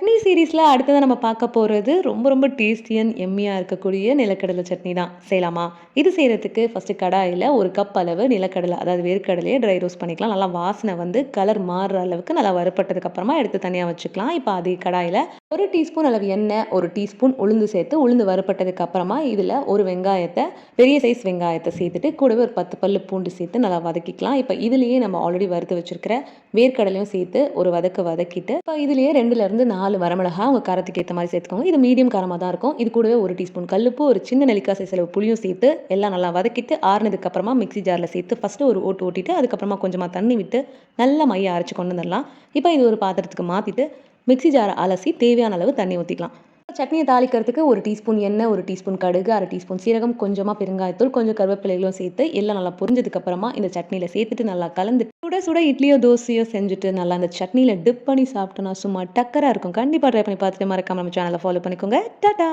சட்னி சீரீஸ்ல அடுத்ததா நம்ம பார்க்க போறது ரொம்ப ரொம்ப டேஸ்டி அண்ட் எம்மியா இருக்கக்கூடிய நிலக்கடலை சட்னி தான். செய்யலாமா? இது செய்றதுக்கு ஃபர்ஸ்ட்டு கடாயில 1 கப் அளவு நிலக்கடலை, அதாவது வேர்க்கடலைய ட்ரை ரோஸ்ட் பண்ணிக்கலாம். நல்லா வாசனை வந்து கலர் மாறுற அளவுக்கு நல்லா வறுபட்டதுக்கு அப்புறமா எடுத்து தனியா வச்சுக்கலாம். இப்ப அதே கடாயில 1 டீஸ்பூன் அளவு எண்ணெய், 1 டீஸ்பூன் உளுந்து சேர்த்து, உளுந்து வறுபட்டதுக்கு அப்புறமா இதுல 1 வெங்காயத்த, பெரிய சைஸ் வெங்காயத்த சேர்த்துட்டு, கூடவே ஒரு 10 பல்லு பூண்டு சேர்த்து நல்லா வதக்கிக்கலாம். இப்ப இதுலயே நம்ம ஆல்ரெடி வறுத்து வச்சிருக்கிற வேர்க்கடலையும் சேர்த்து ஒரு வதக்கிட்டு, இப்ப இதுலயே 2ல இருந்து 4 வரமிளகா உங்க காரத்துக்கு ஏத்த மாரி சேர்த்துக்கோங்க. இது மீடியம் காரமா தான் இருக்கும். இது கூடவே 1 டீஸ்பூன் கல்லுப்பு, ஒரு சின்ன நெல்லிக்காய் சைஸ் அளவு புளியும் சேர்த்து எல்லாம் நல்லா வதக்கிட்டு, ஆறுனதுக்கு அப்புறமா மிக்ஸி ஜார்ல சேர்த்து ஃபர்ஸ்ட்டு ஒரு ஓட்டு ஓட்டிட்டு, அதுக்கப்புறமா கொஞ்சமா தண்ணி விட்டு நல்லா மைய அரைச்சு கொண்டு வந்துடலாம். இப்ப இது ஒரு பாத்திரத்துக்கு மாத்திட்டு, மிக்ஸி ஜார அலசி தேவையான அளவு தண்ணி ஊத்திக்கலாம். சட்னிய தாளிக்கிறதுக்கு 1 டீஸ்பூன் எண்ணெய், 1 டீஸ்பூன் கடுகு, 1/2 டீஸ்பூன் சீரகம், கொஞ்சமா பெருங்காயத்தூள், கொஞ்சம் கருவேப்பிலைகளும் சேர்த்து எல்லாம் நல்லா பொரிஞ்சதுக்கு அப்புறமா இந்த சட்னியில சேர்த்துட்டு நல்லா கலந்து சுட சுட இட்லியோ, தோசையோ செஞ்சுட்டு நல்லா அந்த சட்னியில டிப் பண்ணி சாப்பிட்டோம்னா சும்மா டக்கரா இருக்கும். கண்டிப்பா ட்ரை பண்ணி பார்த்துட்டு மறக்காம நம்ம சேனல ஃபாலோ பண்ணிக்கோங்க. டாடா!